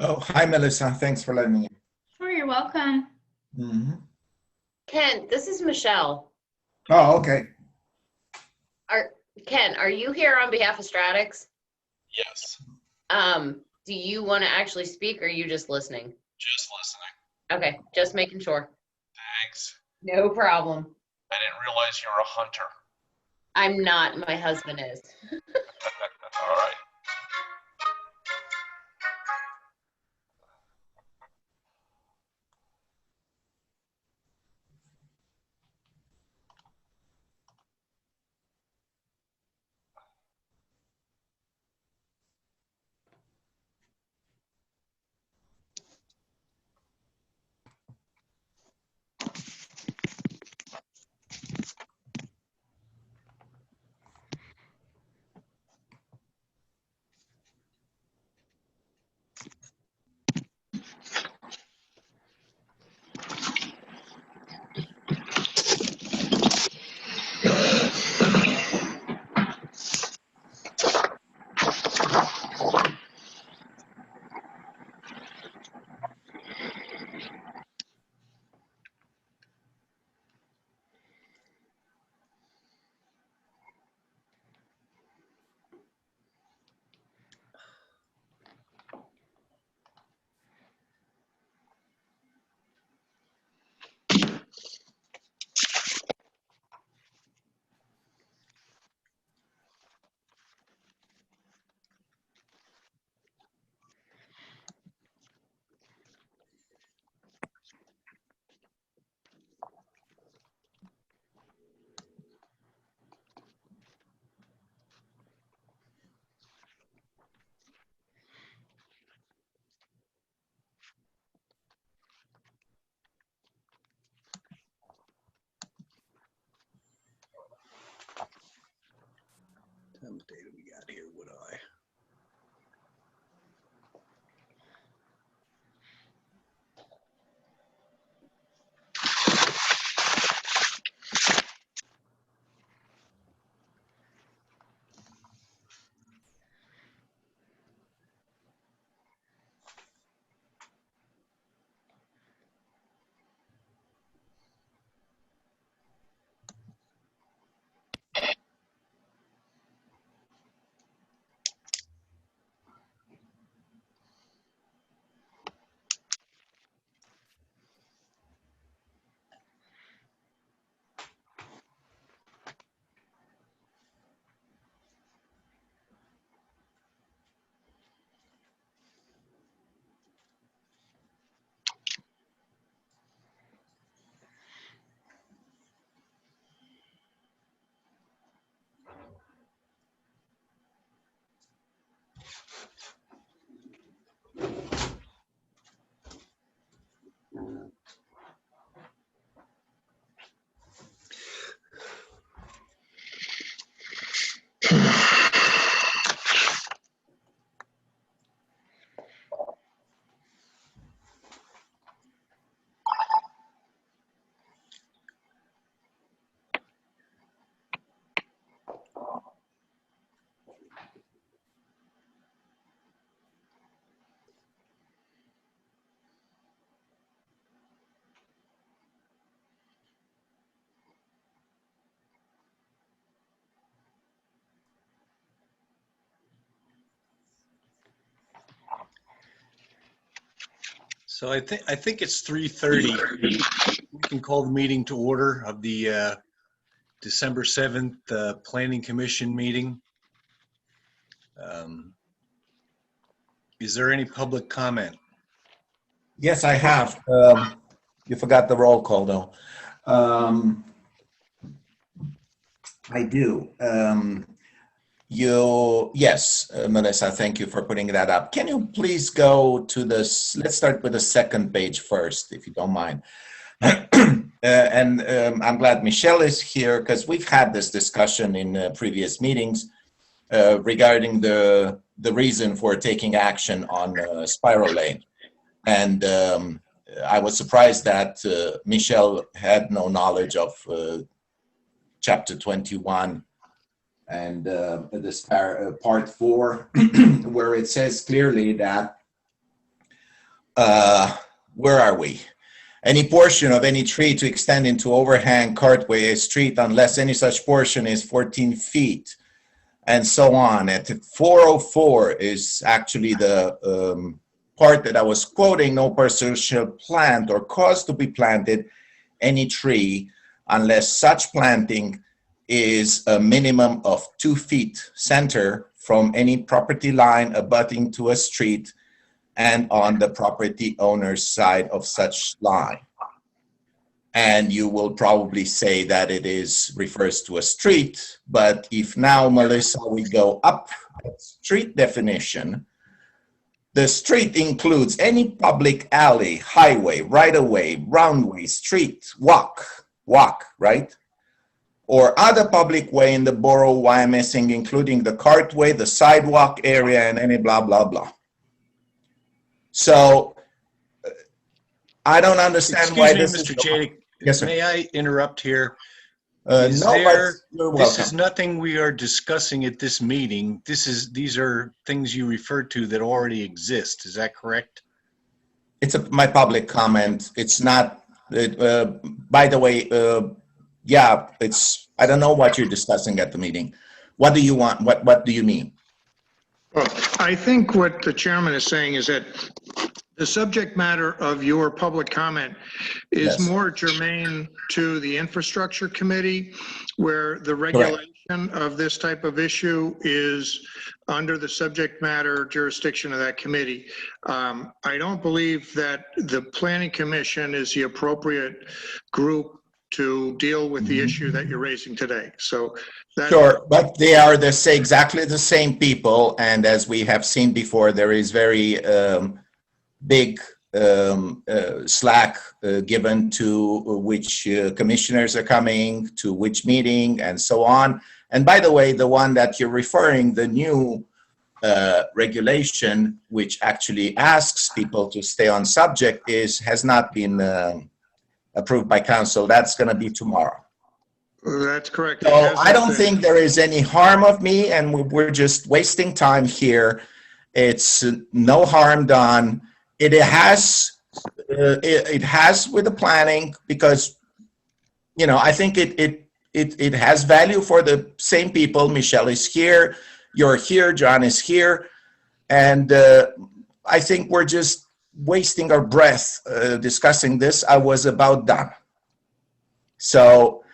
Oh, hi, Melissa. Thanks for letting me Sure, you're welcome. in. Ken, this is Michelle. Oh, okay. Are Ken, are you here on behalf of Stratix? Yes, Do you want to actually speak or are you just listening? just listening. Okay, just making sure. Thanks. No problem. I didn't realize you were a hunter. I'm not, my husband is. All right. How much data we got here? Would I? So I think it's 3:30. We can call the meeting to order of the December 7th Planning Commission meeting. Is there any public comment? Yes, I have. You forgot the roll call, though. I do. Yes, Melissa, thank you for putting that up. Can you please go to this? Let's start with the second page first, if you don't mind. I'm glad Michelle is here because we've had this discussion in previous meetings regarding the reason for taking action on Spiral Lane. And I was surprised that Michelle had no knowledge of Chapter 21 and this part 4, where it says clearly that where are we? Any portion of any tree to extend into overhang, cartway, a street, unless any such portion is 14 feet, and so on. At 404 is actually the part that I was quoting. No person shall plant or cause to be planted any tree unless such planting is a minimum of 2 feet center from any property line abutting to a street and on the property owner's side of such line. And you will probably say that it refers to a street, but if now, Melissa, we go up at street definition, the street includes any public alley, highway, right-of-way, roundway, street, walk, right? Or other public way in the borough of Wyomissing, including the cartway, the sidewalk area, and any blah, blah, blah. So I don't understand why this Mr. is... Jadik, Yes, sir. may I interrupt here? No, but you're This welcome. is nothing we are discussing at this meeting. These are things you referred to that already exist. Is that correct? It's my public comment. It's not, by the way, yeah, I don't know what you're discussing at the meeting. What do you want? What do you mean? Well, I think what the chairman is saying is that the subject matter of your public comment is Yes. more germane to the infrastructure committee, where the regulation of this type of issue is under the subject matter jurisdiction of that committee. I don't believe that the planning commission is the appropriate group to deal with the issue that you're raising today. So that, Sure, but they are exactly the same people, and as we have seen before, there is very big slack given to which commissioners are coming, to which meeting, and so on. And by the way, the one that you're referring, the new regulation, which actually asks people to stay on subject, has not been approved by council. That's going to be tomorrow. that's correct. So I don't think there is any harm of me, and we're just wasting time here. It's no harm done. It has with the planning, because, you know, I think it has value for the same people. Michelle is here, you're here, John is here, and I think we're just wasting our breath discussing this. I was about done. So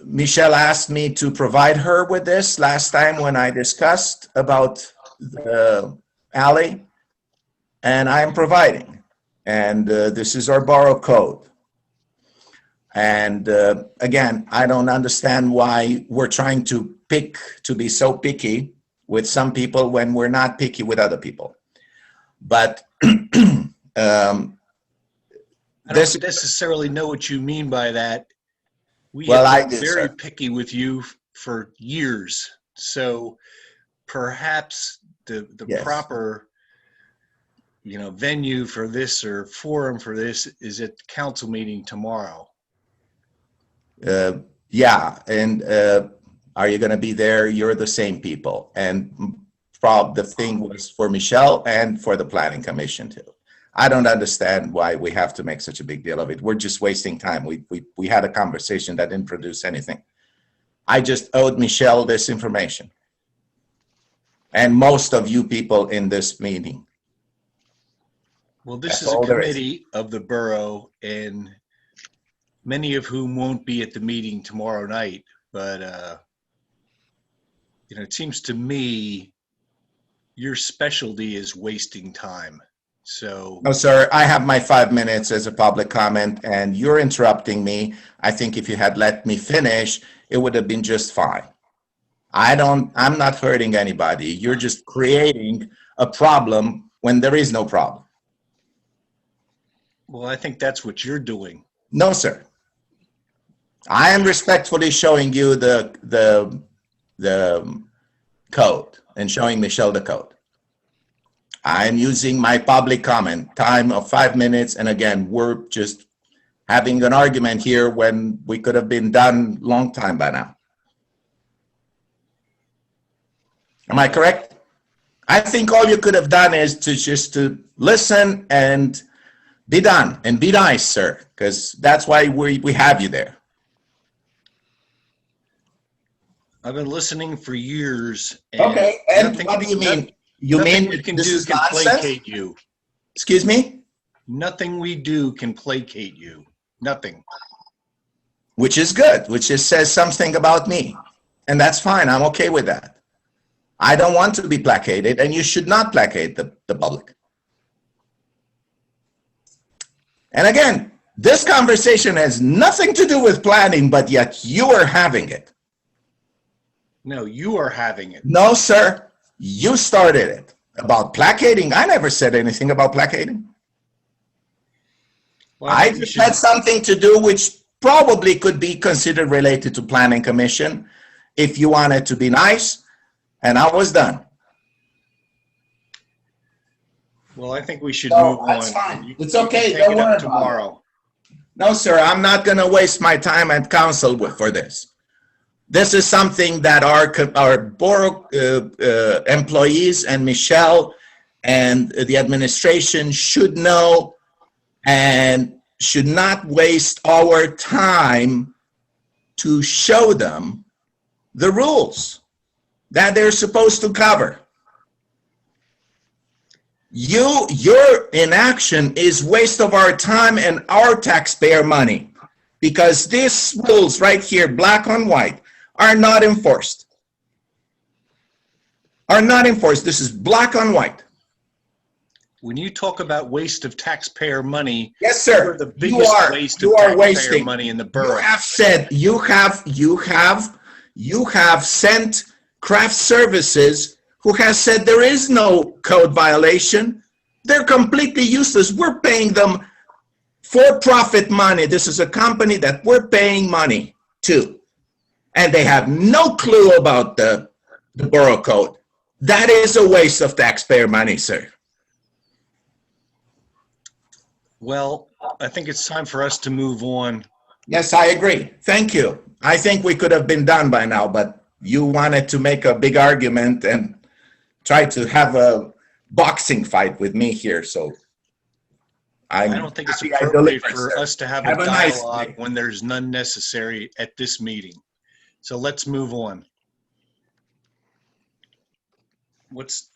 Michelle asked me to provide her with this last time when I discussed about the alley, and I am providing. And this is our borough code. And again, I don't understand why we're trying to be so picky with some people when we're not picky with other people. But I don't necessarily know what you mean by that. We have been very picky with you for years. So perhaps the Yes. proper, venue for this or forum for this is at the council meeting tomorrow. Yeah, and are you going to be there? You're the same people. And the thing was for Michelle and for the planning commission too. I don't understand why we have to make such a big deal of it. We're just wasting time. We had a conversation that didn't produce anything. I just owed Michelle this information, and most of you people in this meeting. Well, this That's is a all there is. committee of the borough, and many of whom won't be at the meeting tomorrow night. But, it seems to me your specialty is wasting time. So, No, sir, I have my 5 minutes as a public comment, and you're interrupting me. I think if you had let me finish, it would have been just fine. I'm not hurting anybody. You're just creating a problem when there is no problem. well, I think that's what you're doing. No, sir. I am respectfully showing you the code and showing Michelle the code. I am using my public comment time of 5 minutes, and again, we're just having an argument here when we could have been done long time by now. Am I correct? I think all you could have done is to listen and be done and be nice, sir, because that's why we have you there. I've been listening for years. Okay, and nothing- what do you mean? You nothing mean we can this do is can nonsense? placate you. Excuse me? Nothing we do can placate you. Nothing. Which is good, which just says something about me. And that's fine, I'm okay with that. I don't want to be placated, and you should not placate the public. And again, this conversation has nothing to do with planning, but yet you are having it. No, you are having it. No, sir, you started it. About placating, I never said anything about placating. Well, I think we just should- had something to do which probably could be considered related to planning commission if you wanted to be nice, and I was done. Well, I think we should No, move on. that's fine. You- It's you can okay, take don't it up worry about it. tomorrow. No, sir, I'm not going to waste my time at council for this. This is something that our borough employees and Michelle and the administration should know and should not waste our time to show them the rules that they're supposed to cover. Your inaction is waste of our time and our taxpayer money, because these rules right here, black on white, are not enforced. Are not enforced. This is black on white. When you talk about waste of taxpayer money, Yes, you're sir. the biggest waste of You are taxpayer wasting money in the You borough. have said you have sent craft services who has said there is no code violation. They're completely useless. We're paying them for-profit money. This is a company that we're paying money to, and they have no clue about the borough code. That is a waste of taxpayer money, sir. Well, I think it's time for us to move on. Yes, I agree. Thank you. I think we could have been done by now, but you wanted to make a big argument and try to have a boxing fight with me here, so I don't think it's happy I appropriate delivered, for sir. us to have Have a a nice dialogue day. when there's none necessary at this meeting. So let's move on. What's,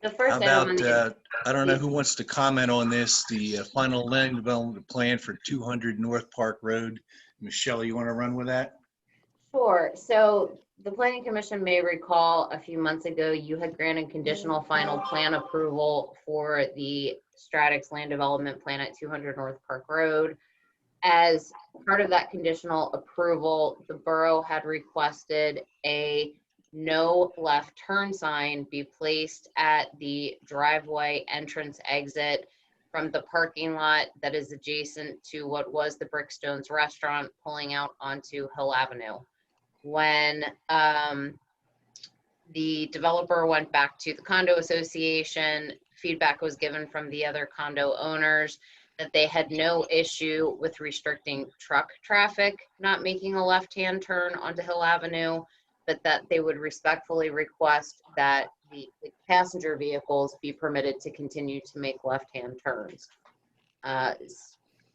The how first item on about, the, I don't know who wants to comment on this, the final land development plan for 200 North Park Road. Michelle, you want to run with that? sure. So the planning commission may recall a few months ago, you had granted conditional final plan approval for the Stratix land development plan at 200 North Park Road. As part of that conditional approval, the borough had requested a no left turn sign be placed at the driveway entrance exit from the parking lot that is adjacent to what was the Brickstones restaurant pulling out onto Hill Avenue. When the developer went back to the condo association, feedback was given from the other condo owners that they had no issue with restricting truck traffic not making a left-hand turn onto Hill Avenue, but that they would respectfully request that the passenger vehicles be permitted to continue to make left-hand turns.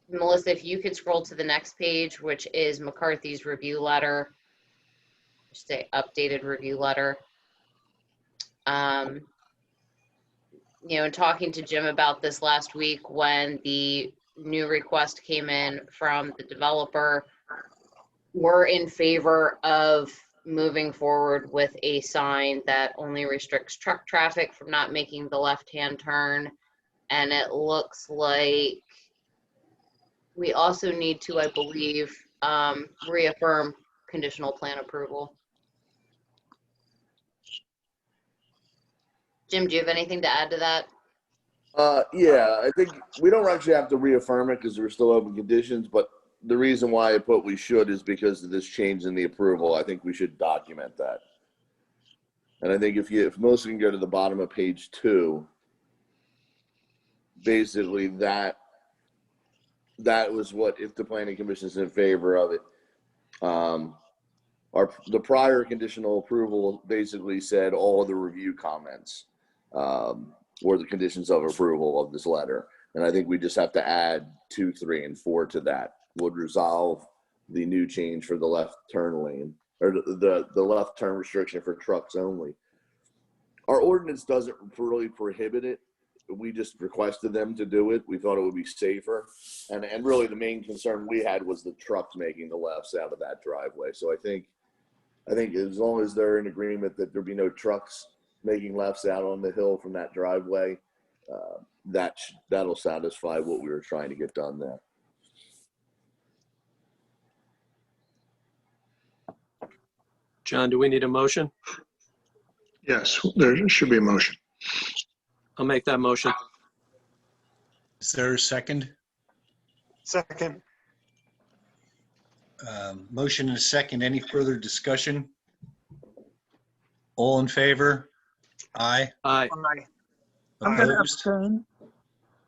Melissa, if you could scroll to the next page, which is McCarthy's review letter, just say updated review letter. You know, talking to Jim about this last week when the new request came in from the developer, we're in favor of moving forward with a sign that only restricts truck traffic from not making the left-hand turn. And it looks like we also need to, I believe, reaffirm conditional plan approval. Jim, do you have anything to add to that? Yeah, I think we don't actually have to reaffirm it because we're still open conditions, but the reason why I put we should is because of this change in the approval. I think we should document that. And I think if Melissa can go to the bottom of page 2, basically that was what, if the planning commission is in favor of it, the prior conditional approval basically said all of the review comments were the conditions of approval of this letter. And I think we just have to add 2, 3, and 4 to that. Would resolve the new change for the left turn lane, or the left turn restriction for trucks only. Our ordinance doesn't really prohibit it. We just requested them to do it. We thought it would be safer. And really the main concern we had was the trucks making the lefts out of that driveway. So I think as long as they're in agreement that there be no trucks making lefts out on the hill from that driveway, that'll satisfy what we were trying to get done there. John, do we need a motion? Yes, there should be a motion. I'll make that motion. Is there a second? Second. Motion and a second. Any further discussion? All in favor? Aye. Aye. Aye. I'm going to Opposed? abstain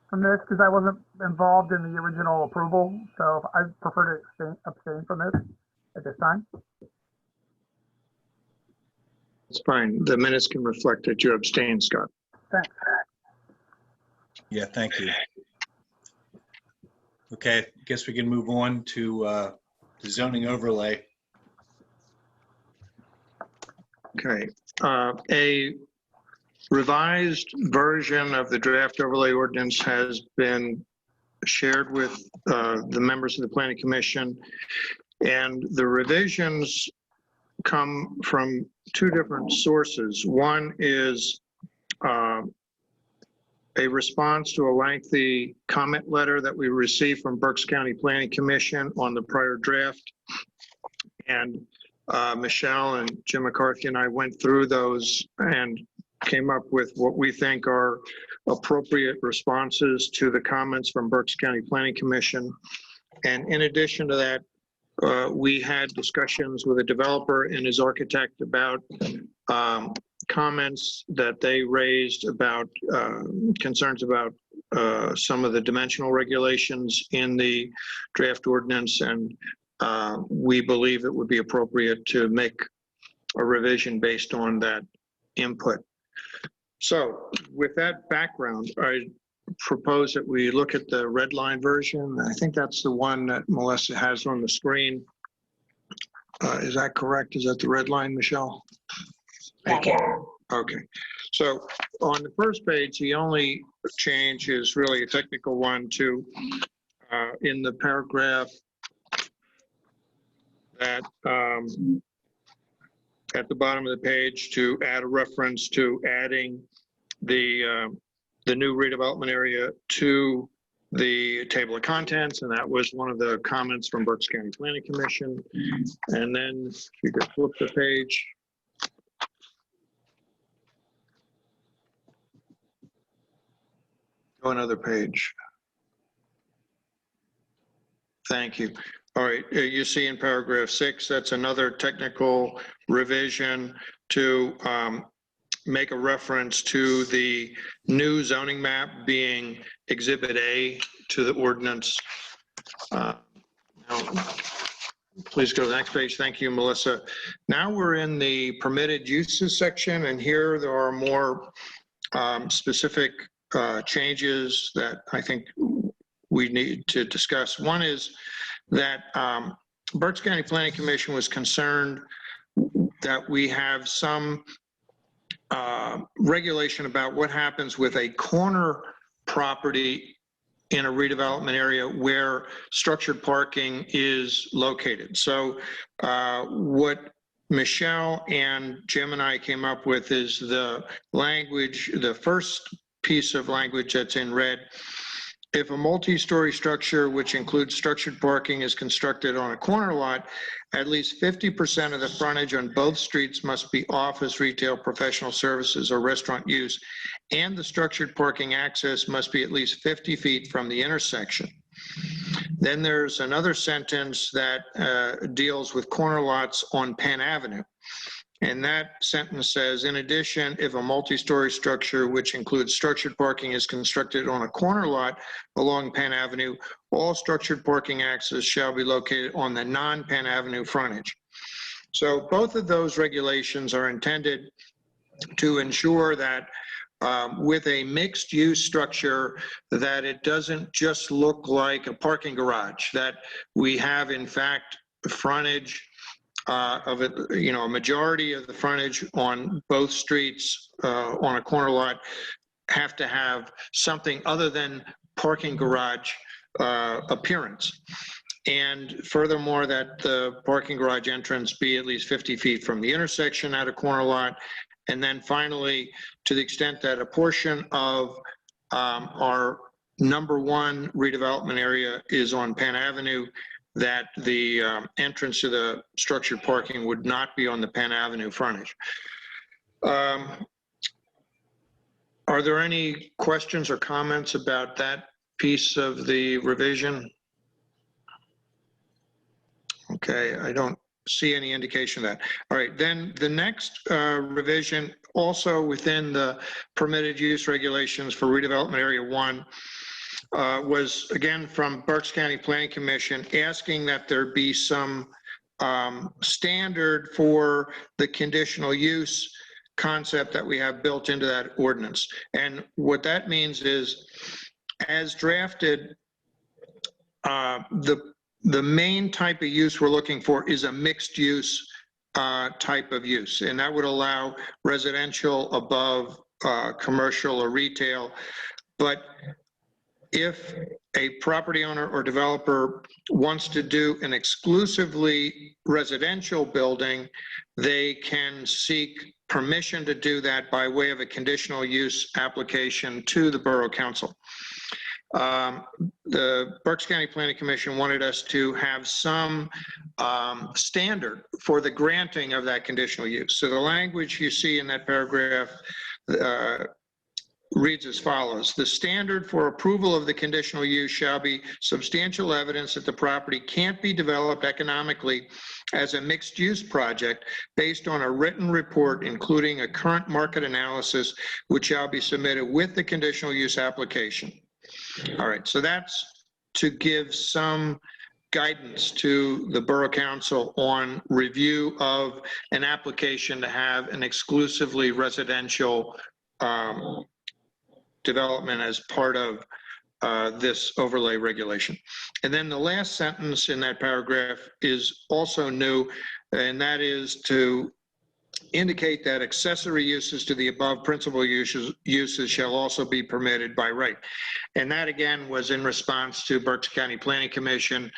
from this because I wasn't involved in the original approval. So I prefer to abstain from this at this time. It's fine. The minutes can reflect that you abstained, Scott. Thanks. Yeah, thank you. Okay, guess we can move on to the zoning overlay. Okay. A revised version of the draft overlay ordinance has been shared with the members of the Planning Commission, and the revisions come from 2 different sources. One is a response to a lengthy comment letter that we received from Berks County Planning Commission on the prior draft. And Michelle and Jim McCarthy and I went through those and came up with what we think are appropriate responses to the comments from Berks County Planning Commission. And in addition to that, we had discussions with a developer and his architect about comments that they raised about concerns about some of the dimensional regulations in the draft ordinance, and we believe it would be appropriate to make a revision based on that input. So with that background, I propose that we look at the red line version. I think that's the one that Melissa has on the screen. Is that correct? Is that the red line, Michelle? Thank you. Okay. So on the first page, the only change is really a technical one to in the paragraph that at the bottom of the page, to add a reference to adding the new redevelopment area to the table of contents, and that was one of the comments from Berks County Planning Commission. And then if you could flip the page. Go another page. Thank you. All right, you see in paragraph 6, that's another technical revision to make a reference to the new zoning map being Exhibit A to the ordinance. Now, please go to the next page. Thank you, Melissa. Now we're in the permitted uses section, and here there are more specific changes that I think we need to discuss. One is that Berks County Planning Commission was concerned that we have some regulation about what happens with a corner property in a redevelopment area where structured parking is located. So what Michelle and Jim and I came up with is the language, the first piece of language that's in red. If a multi-story structure, which includes structured parking, is constructed on a corner lot, at least 50% of the frontage on both streets must be office, retail, professional services, or restaurant use, and the structured parking access must be at least 50 feet from the intersection. Then there's another sentence that deals with corner lots on Penn Avenue. And that sentence says, in addition, if a multi-story structure, which includes structured parking, is constructed on a corner lot along Penn Avenue, all structured parking access shall be located on the non-Penn Avenue frontage. So both of those regulations are intended to ensure that with a mixed-use structure, that it doesn't just look like a parking garage, that we have, in fact, frontage of it, a majority of the frontage on both streets on a corner lot have to have something other than parking garage appearance. And furthermore, that the parking garage entrance be at least 50 feet from the intersection at a corner lot. And then finally, to the extent that a portion of our number 1 redevelopment area is on Penn Avenue, that the entrance to the structured parking would not be on the Penn Avenue frontage. Are there any questions or comments about that piece of the revision? Okay, I don't see any indication of that. All right, then the next revision, also within the permitted use regulations for redevelopment area 1, was again from Berks County Planning Commission, asking that there be some standard for the conditional use concept that we have built into that ordinance. And what that means is, as drafted, the main type of use we're looking for is a mixed use type of use, and that would allow residential above commercial or retail. But if a property owner or developer wants to do an exclusively residential building, they can seek permission to do that by way of a conditional use application to the Borough Council. The Berks County Planning Commission wanted us to have some standard for the granting of that conditional use. So the language you see in that paragraph reads as follows: the standard for approval of the conditional use shall be substantial evidence that the property can't be developed economically as a mixed-use project based on a written report including a current market analysis, which shall be submitted with the conditional use application. All right, so that's to give some guidance to the Borough Council on review of an application to have an exclusively residential development as part of this overlay regulation. And then the last sentence in that paragraph is also new, and that is to indicate that accessory uses to the above principal uses shall also be permitted by right. And that again was in response to Berks County Planning Commission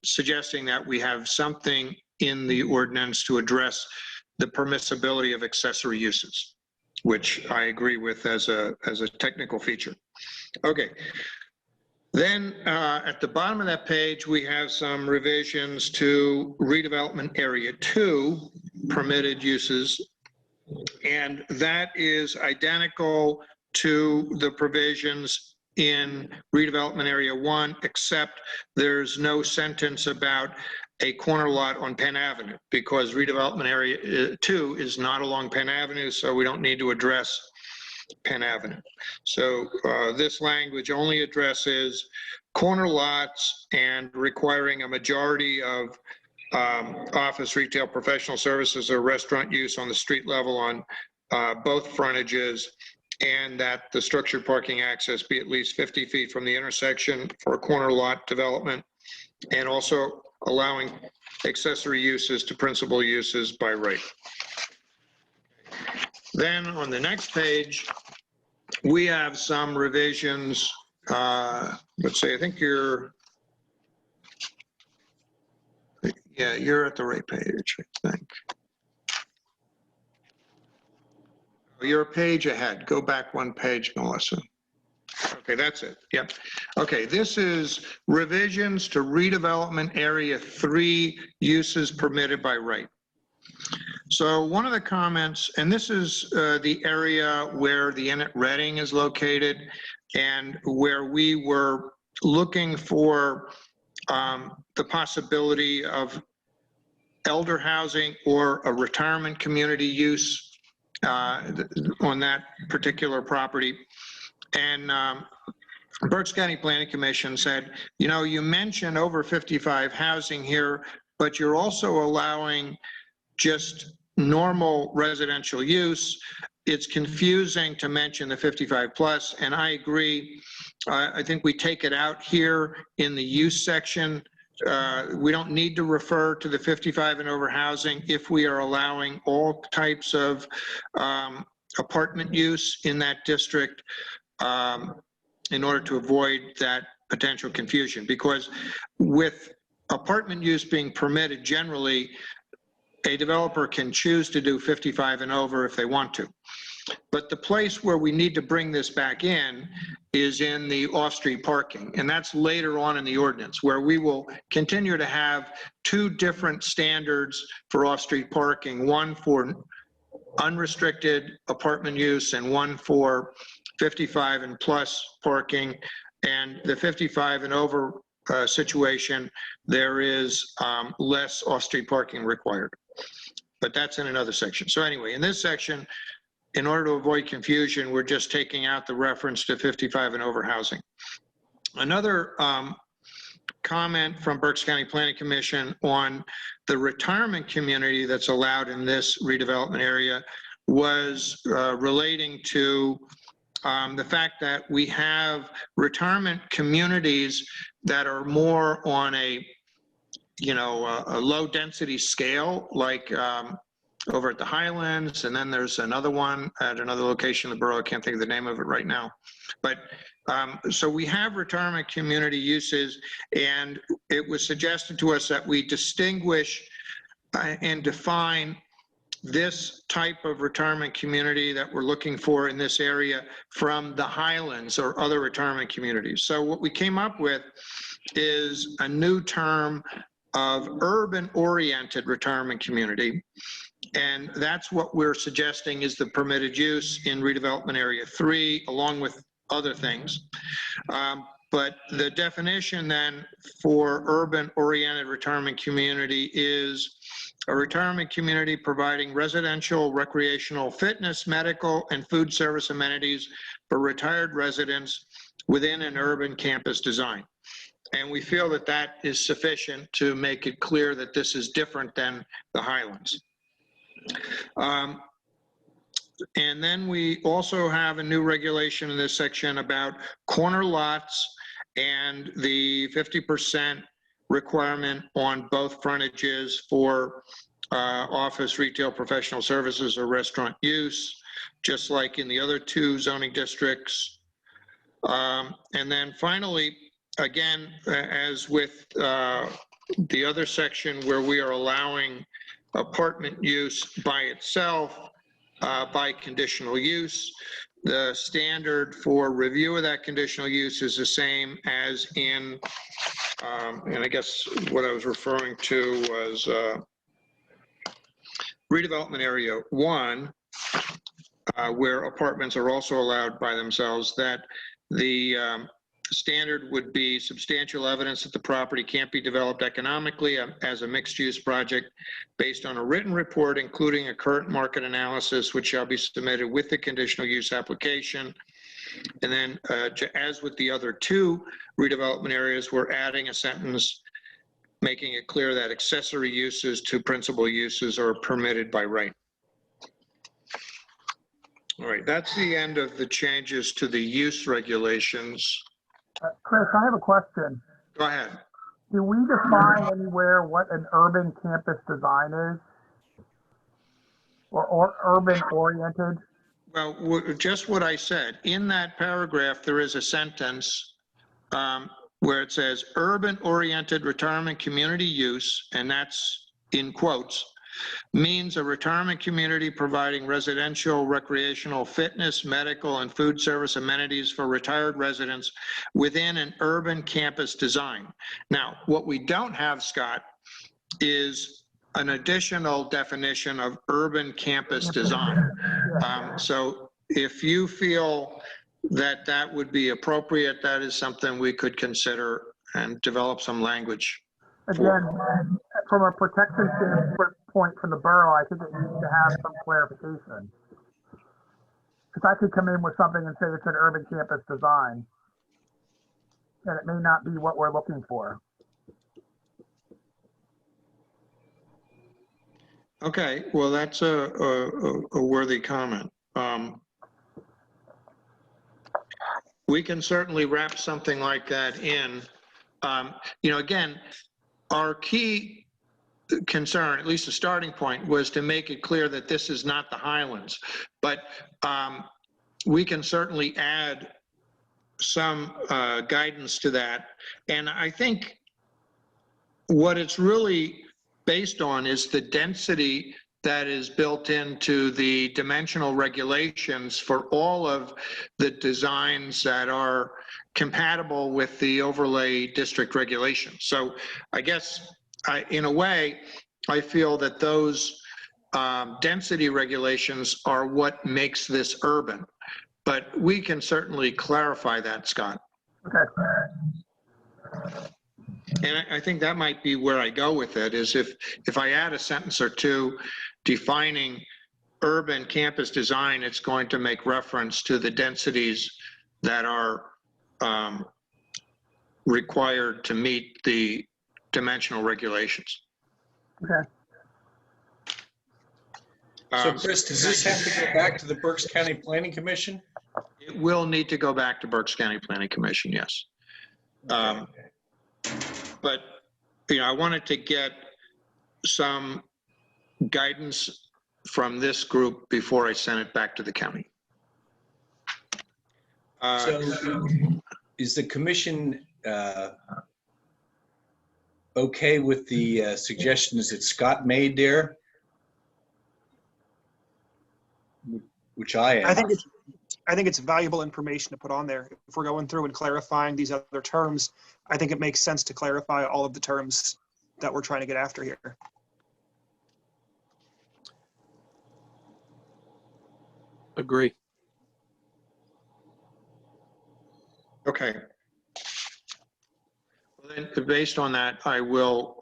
suggesting that we have something in the ordinance to address the permissibility of accessory uses, which I agree with as a technical feature. Okay. Then at the bottom of that page, we have some revisions to redevelopment area 2 permitted uses, and that is identical to the provisions in redevelopment area 1, except there's no sentence about a corner lot on Penn Avenue, because redevelopment area 2 is not along Penn Avenue, so we don't need to address Penn Avenue. So this language only addresses corner lots and requiring a majority of office, retail, professional services, or restaurant use on the street level on both frontages, and that the structured parking access be at least 50 feet from the intersection for a corner lot development, and also allowing accessory uses to principal uses by right. Then on the next page, we have some revisions. Let's see, I think you're at the right page, I think. You're a page ahead. Go back one page, Melissa. Okay, that's it. Yep. Okay, this is revisions to redevelopment area 3 uses permitted by right. So one of the comments, and this is the area where the Inn at Reading is located, and where we were looking for the possibility of elder housing or a retirement community use on that particular property. And Berks County Planning Commission said, you know, you mentioned over 55 housing here, but you're also allowing just normal residential use. It's confusing to mention the 55 plus, and I agree. I think we take it out here in the use section. We don't need to refer to the 55 and over housing if we are allowing all types of apartment use in that district, in order to avoid that potential confusion. Because with apartment use being permitted, generally, a developer can choose to do 55 and over if they want to. But the place where we need to bring this back in is in the off-street parking. And that's later on in the ordinance, where we will continue to have two different standards for off-street parking, one for unrestricted apartment use and one for 55 and plus parking. And the 55 and over situation, there is less off-street parking required. But that's in another section. So anyway, in this section, in order to avoid confusion, we're just taking out the reference to 55 and over housing. Another comment from Berks County Planning Commission on the retirement community that's allowed in this redevelopment area was relating to the fact that we have retirement communities that are more on a low density scale, like over at the Highlands, and then there's another one at another location in the borough. I can't think of the name of it right now. But so we have retirement community uses, and it was suggested to us that we distinguish and define this type of retirement community that we're looking for in this area from the Highlands or other retirement communities. So what we came up with is a new term of urban-oriented retirement community. And that's what we're suggesting is the permitted use in redevelopment area 3, along with other things. But the definition then for urban-oriented retirement community is a retirement community providing residential, recreational, fitness, medical, and food service amenities for retired residents within an urban campus design. And we feel that that is sufficient to make it clear that this is different than the Highlands. And then we also have a new regulation in this section about corner lots and the 50% requirement on both frontages for office, retail, professional services, or restaurant use, just like in the other two zoning districts. And then finally, again, as with the other section where we are allowing apartment use by itself, by conditional use, the standard for review of that conditional use is the same as in, and I guess what I was referring to was redevelopment area 1, where apartments are also allowed by themselves, that the standard would be substantial evidence that the property can't be developed economically as a mixed-use project based on a written report, including a current market analysis, which shall be submitted with the conditional use application. And then, as with the other two redevelopment areas, we're adding a sentence making it clear that accessory uses to principal uses are permitted by right. All right, that's the end of the changes to the use regulations. Chris, I have a question. Go ahead. Do we define anywhere what an urban campus design is? Or urban oriented? Well, just what I said. In that paragraph, there is a sentence where it says urban-oriented retirement community use, and that's in quotes, means a retirement community providing residential, recreational, fitness, medical, and food service amenities for retired residents within an urban campus design. Now, what we don't have, Scott, is an additional definition of urban campus design. So if you feel that that would be appropriate, that is something we could consider and develop some language for. Again, from a protection standpoint from the borough, I think it needs to have some clarification. Because I could come in with something and say it's an urban campus design, and it may not be what we're looking for. Okay, well, that's a worthy comment. We can certainly wrap something like that in. Again, our key concern, at least the starting point, was to make it clear that this is not the Highlands. But we can certainly add some guidance to that. And I think what it's really based on is the density that is built into the dimensional regulations for all of the designs that are compatible with the overlay district regulations. So I guess in a way, I feel that those density regulations are what makes this urban. But we can certainly clarify that, Scott. Okay. And I think that might be where I go with it, is if I add a sentence or two defining urban campus design, it's going to make reference to the densities that are required to meet the dimensional regulations. Okay. So Chris, does this have to go back to the Berks County Planning Commission? It will need to go back to Berks County Planning Commission, yes. But, I wanted to get some guidance from this group before I sent it back to the county. So is the commission okay with the suggestions that Scott made there? Which I am. I think it's valuable information to put on there. If we're going through and clarifying these other terms, I think it makes sense to clarify all of the terms that we're trying to get after here. Agree. Okay. Well, then, based on that, I will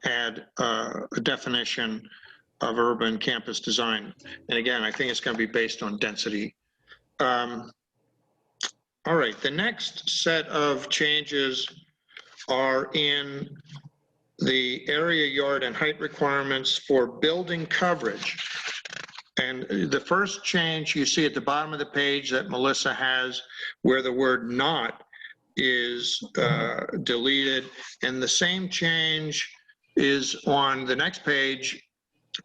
add a definition of urban campus design. And again, I think it's going to be based on density. All right, the next set of changes are in the area, yard, and height requirements for building coverage. And the first change you see at the bottom of the page that Melissa has, where the word "not" is deleted, and the same change is on the next page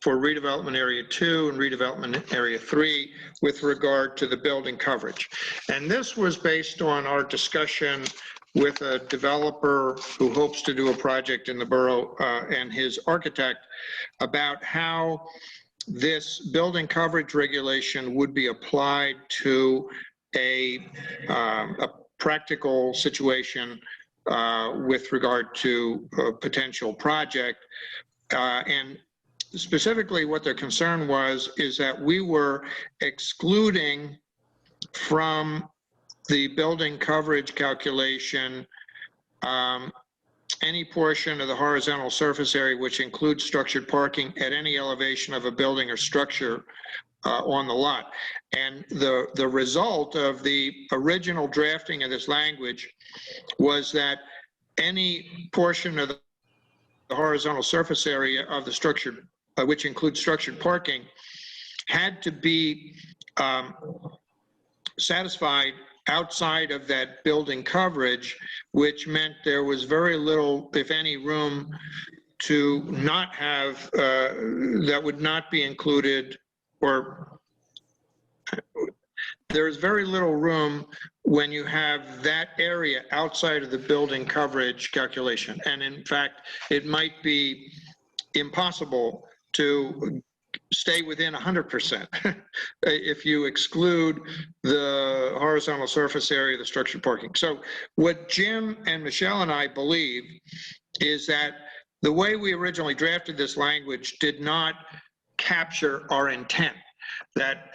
for redevelopment area 2 and redevelopment area 3 with regard to the building coverage. And this was based on our discussion with a developer who hopes to do a project in the borough and his architect about how this building coverage regulation would be applied to a practical situation with regard to a potential project. And specifically what their concern was is that we were excluding from the building coverage calculation any portion of the horizontal surface area which includes structured parking at any elevation of a building or structure on the lot. And the result of the original drafting of this language was that any portion of the horizontal surface area of the structured, which includes structured parking, had to be satisfied outside of that building coverage, which meant there was very little, if any, room to not have, that would not be included, or there's very little room when you have that area outside of the building coverage calculation. And in fact, it might be impossible to stay within 100% if you exclude the horizontal surface area of the structured parking. So what Jim and Michelle and I believe is that the way we originally drafted this language did not capture our intent, that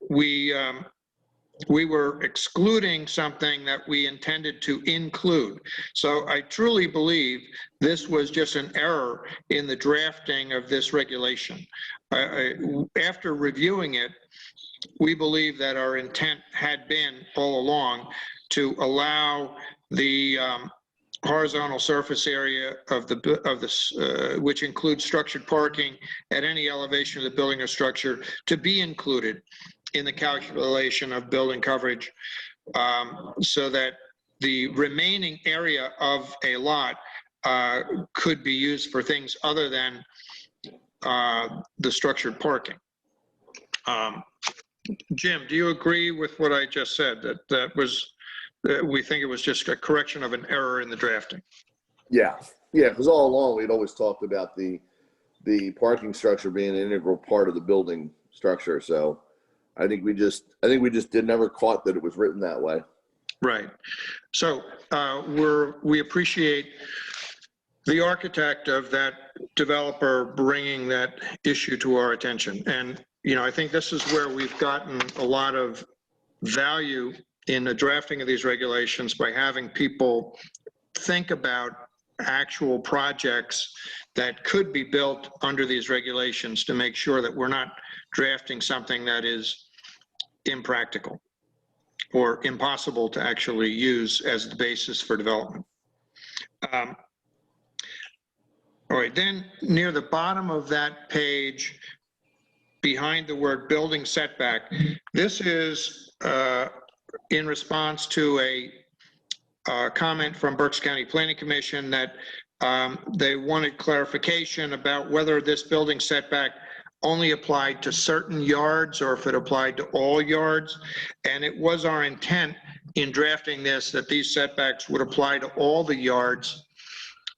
we were excluding something that we intended to include. So I truly believe this was just an error in the drafting of this regulation. After reviewing it, we believe that our intent had been all along to allow the horizontal surface area of which includes structured parking at any elevation of the building or structure to be included in the calculation of building coverage, so that the remaining area of a lot could be used for things other than the structured parking. Jim, do you agree with what I just said, that we think it was just a correction of an error in the drafting? Yeah, because all along we'd always talked about the parking structure being an integral part of the building structure. So I think we just never caught that it was written that way. Right. So we appreciate the architect of that developer bringing that issue to our attention. And, I think this is where we've gotten a lot of value in the drafting of these regulations, by having people think about actual projects that could be built under these regulations, to make sure that we're not drafting something that is impractical or impossible to actually use as the basis for development. All right, then near the bottom of that page, behind the word building setback, this is in response to a comment from Berks County Planning Commission that they wanted clarification about whether this building setback only applied to certain yards or if it applied to all yards. And it was our intent in drafting this that these setbacks would apply to all the yards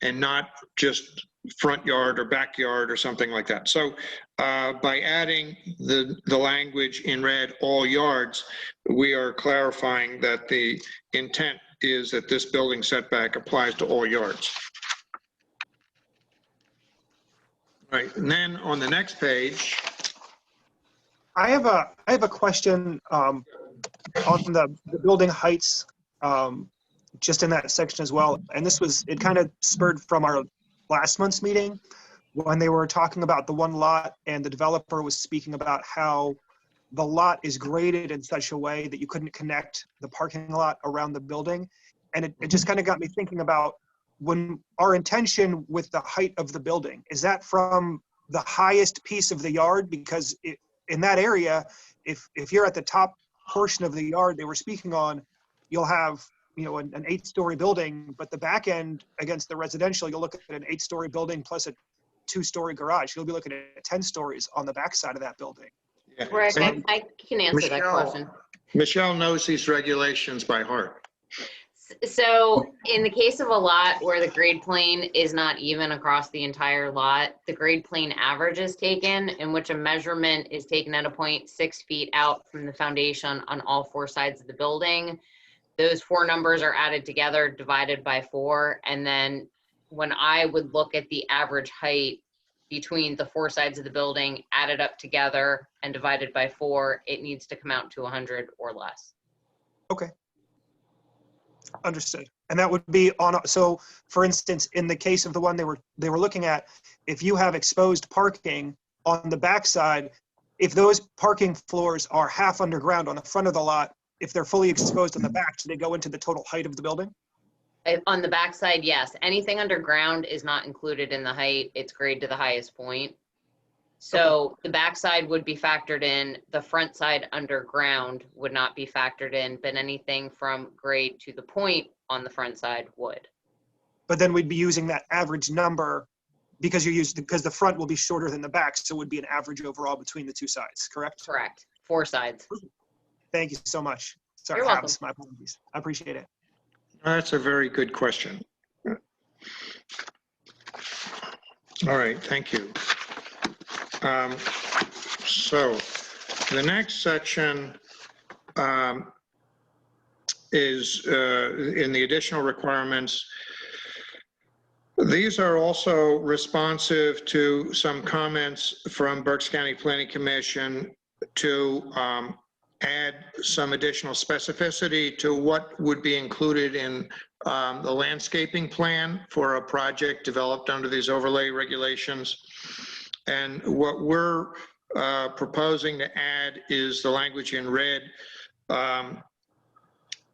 and not just front yard or backyard or something like that. So by adding the language in red, all yards, we are clarifying that the intent is that this building setback applies to all yards. All right, and then on the next page, I have a question on the building heights, just in that section as well. And it kind of spurred from our last month's meeting when they were talking about the one lot, and the developer was speaking about how the lot is graded in such a way that you couldn't connect the parking lot around the building. And it just kind of got me thinking about, when our intention with the height of the building, is that from the highest piece of the yard? Because in that area, if you're at the top portion of the yard they were speaking on, you'll have an 8-story building, but the back end against the residential, you'll look at an 8-story building plus a 2-story garage. You'll be looking at 10 stories on the back side of that building. Rick, I can answer that question. Michelle knows these regulations by heart. So in the case of a lot where the grade plane is not even across the entire lot, the grade plane average is taken, in which a measurement is taken at a point 6 feet out from the foundation on all 4 sides of the building. Those 4 numbers are added together, divided by 4, and then when I would look at the average height between the 4 sides of the building, added up together and divided by 4, it needs to come out to 100 or less. Okay. Understood. And that would be so for instance, in the case of the one they were looking at, if you have exposed parking on the backside, if those parking floors are half underground on the front of the lot, if they're fully exposed on the back, do they go into the total height of the building? On the backside, yes. Anything underground is not included in the height. It's grade to the highest point. So the backside would be factored in. The front side underground would not be factored in, but anything from grade to the point on the front side would. But then we'd be using that average number because the front will be shorter than the back, so it would be an average overall between the 2 sides, correct? Correct. 4 sides. Thank you so much. Sorry, You're welcome. my apologies. I appreciate it. That's a very good question. All right, thank you. So the next section is in the additional requirements. These are also responsive to some comments from Berks County Planning Commission to add some additional specificity to what would be included in the landscaping plan for a project developed under these overlay regulations. And what we're proposing to add is the language in red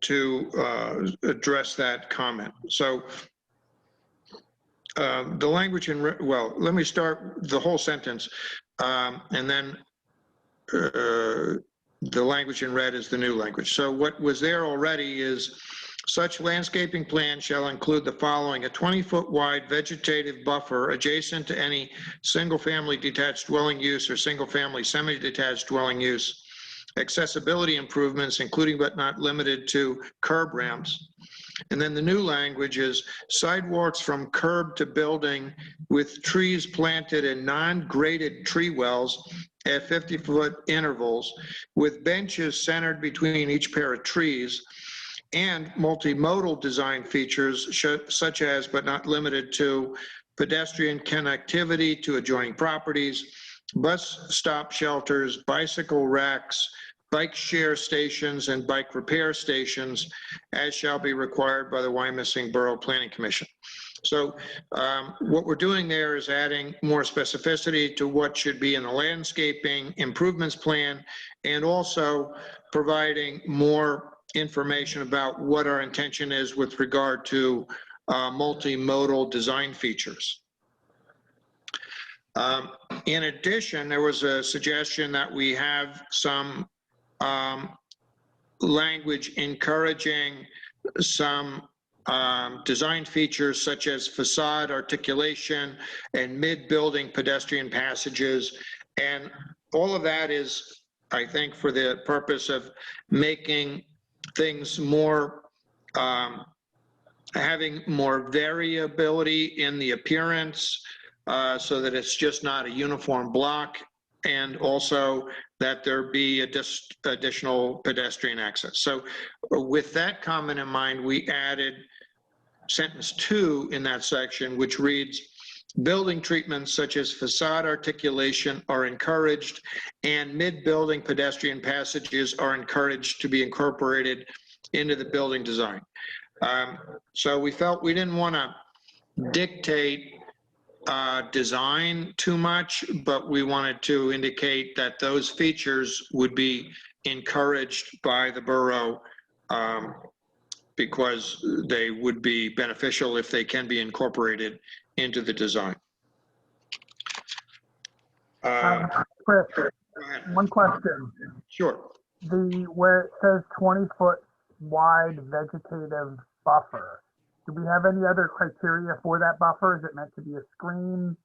to address that comment. So The language in, well, let me start the whole sentence, and then the language in red is the new language. So what was there already is, such landscaping plan shall include the following: a 20-foot wide vegetative buffer adjacent to any single-family detached dwelling use or single-family semi-detached dwelling use, accessibility improvements, including but not limited to curb ramps. And then the new language is sidewalks from curb to building with trees planted in non-graded tree wells at 50-foot intervals, with benches centered between each pair of trees, and multimodal design features such as, but not limited to, pedestrian connectivity to adjoining properties, bus stop shelters, bicycle racks, bike share stations, and bike repair stations, as shall be required by the Wyomissing Borough Planning Commission. So what we're doing there is adding more specificity to what should be in the landscaping improvements plan, and also providing more information about what our intention is with regard to multimodal design features. In addition, there was a suggestion that we have some language encouraging some design features such as facade articulation and mid-building pedestrian passages. And all of that is, I think, for the purpose of making things more, having more variability in the appearance, so that it's just not a uniform block, and also that there be additional pedestrian access. So with that comment in mind, we added sentence 2 in that section, which reads, building treatments such as facade articulation are encouraged, and mid-building pedestrian passages are encouraged to be incorporated into the building design. So we felt we didn't want to dictate design too much, but we wanted to indicate that those features would be encouraged by the borough, because they would be beneficial if they can be incorporated into the design. Chris, Go ahead. one question. Sure. Where it says 20-foot wide vegetative buffer, do we have any other criteria for that buffer? Is it meant to be a screen?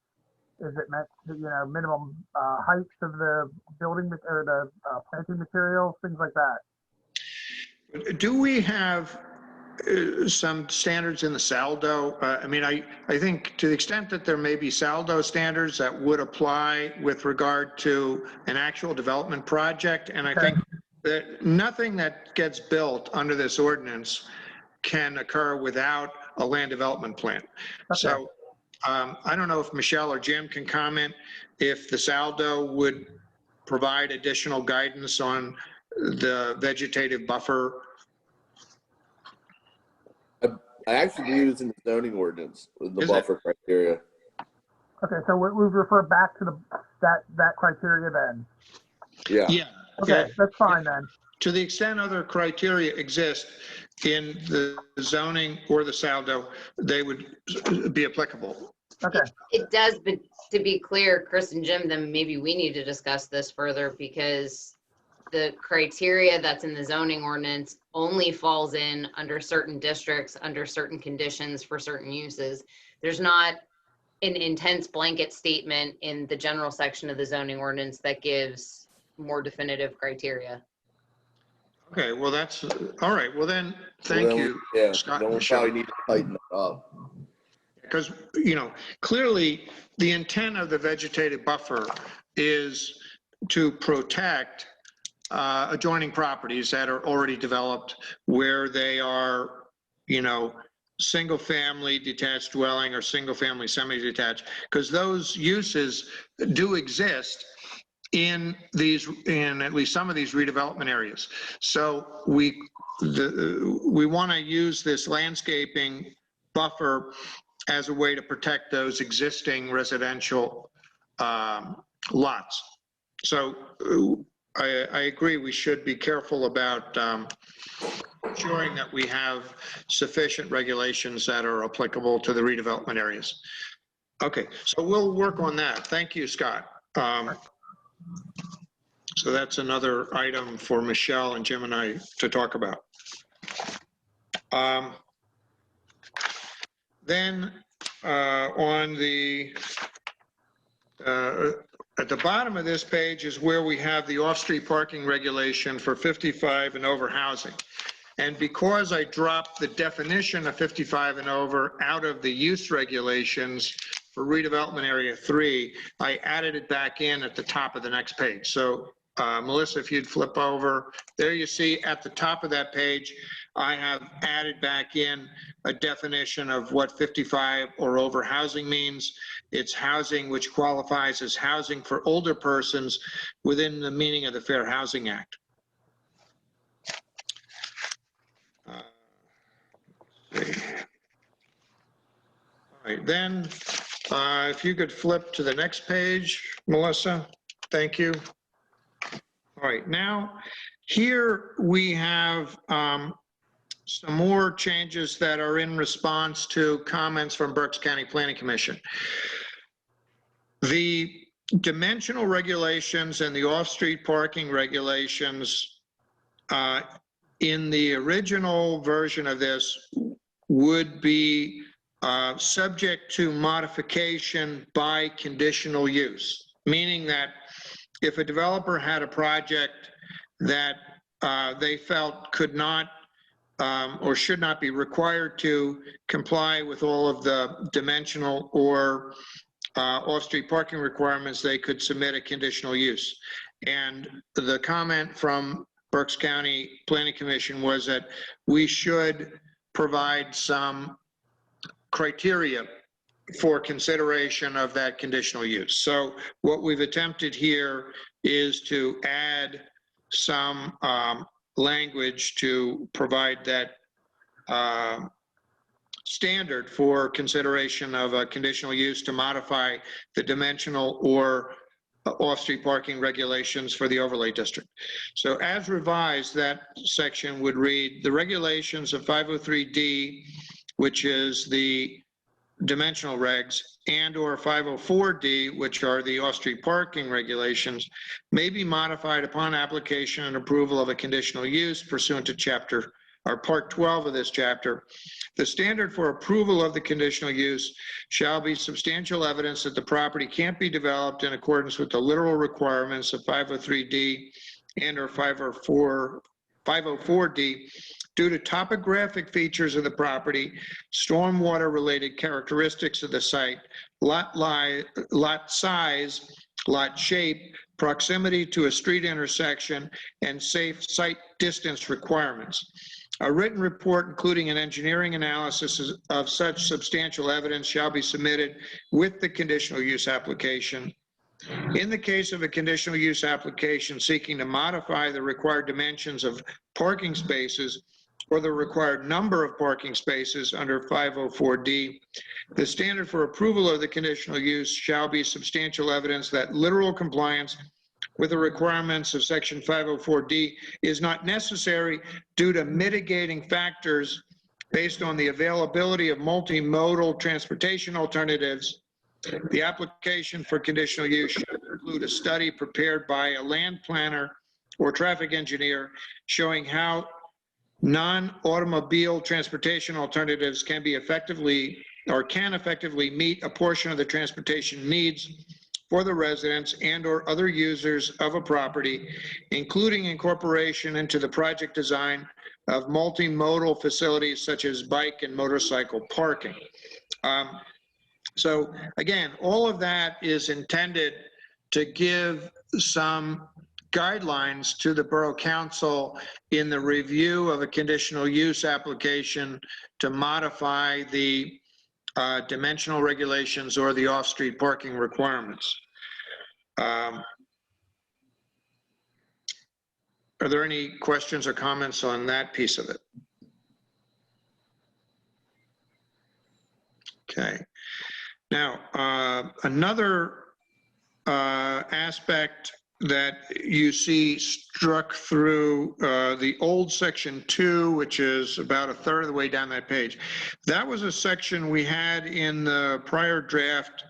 Is it meant to, minimum heights of the building or the planting materials, things like that? Do we have some standards in the SALDO? I mean, I think to the extent that there may be SALDO standards that would apply with regard to an actual development project, and I think that nothing that gets built under this ordinance can occur without a land development plan. Okay. So I don't know if Michelle or Jim can comment if the SALDO would provide additional guidance on the vegetative buffer. I actually believe it's in the zoning ordinance, the Is buffer criteria. Okay, so we refer back to that criteria then. Yeah. Yeah. Okay, that's fine then. To the extent other criteria exist in the zoning or the SALDO, they would be applicable. Okay. It does, but to be clear, Chris and Jim, then maybe we need to discuss this further, because the criteria that's in the zoning ordinance only falls in under certain districts, under certain conditions for certain uses. There's not an intense blanket statement in the general section of the zoning ordinance that gives more definitive criteria. Okay, well, that's, all right, well then, thank you, Yeah, Scott then and we'll Michelle. probably need to tighten it up. Because, clearly the intent of the vegetative buffer is to protect adjoining properties that are already developed, where they are, single family detached dwelling or single family semi-detached, because those uses do exist in at least some of these redevelopment areas. So we want to use this landscaping buffer as a way to protect those existing residential lots. So I agree, we should be careful about ensuring that we have sufficient regulations that are applicable to the redevelopment areas. Okay, so we'll work on that. Thank you, Scott. So that's another item for Michelle and Jim and I to talk about. Then on the, at the bottom of this page is where we have the off-street parking regulation for 55 and over housing. And because I dropped the definition of 55 and over out of the use regulations for redevelopment area 3, I added it back in at the top of the next page. So Melissa, if you'd flip over, there you see at the top of that page, I have added back in a definition of what 55 or over housing means. It's housing which qualifies as housing for older persons within the meaning of the Fair Housing Act. All right, then if you could flip to the next page, Melissa, thank you. All right, now here we have some more changes that are in response to comments from Berks County Planning Commission. The dimensional regulations and the off-street parking regulations in the original version of this would be subject to modification by conditional use, meaning that if a developer had a project that they felt could not or should not be required to comply with all of the dimensional or off-street parking requirements, they could submit a conditional use. And the comment from Berks County Planning Commission was that we should provide some criteria for consideration of that conditional use. So what we've attempted here is to add some language to provide that standard for consideration of a conditional use to modify the dimensional or off-street parking regulations for the overlay district. So as revised, that section would read, the regulations of 503D, which is the dimensional regs, and or 504D, which are the off-street parking regulations, may be modified upon application and approval of a conditional use pursuant to chapter or part 12 of this chapter. The standard for approval of the conditional use shall be substantial evidence that the property can't be developed in accordance with the literal requirements of 503D and or 504D due to topographic features of the property, stormwater related characteristics of the site, lot size, lot shape, proximity to a street intersection, and safe site distance requirements. A written report, including an engineering analysis of such substantial evidence, shall be submitted with the conditional use application. In the case of a conditional use application seeking to modify the required dimensions of parking spaces or the required number of parking spaces under 504D, the standard for approval of the conditional use shall be substantial evidence that literal compliance with the requirements of section 504D is not necessary due to mitigating factors based on the availability of multimodal transportation alternatives. The application for conditional use should include a study prepared by a land planner or traffic engineer showing how non-automobile transportation alternatives can effectively meet a portion of the transportation needs for the residents and or other users of a property, including incorporation into the project design of multimodal facilities such as bike and motorcycle parking. So again, all of that is intended to give some guidelines to the Borough Council in the review of a conditional use application to modify the dimensional regulations or the off-street parking requirements. Are there any questions or comments on that piece of it? Okay. Now, another aspect that you see struck through the old section 2, which is about a third of the way down that page. That was a section we had in the prior draft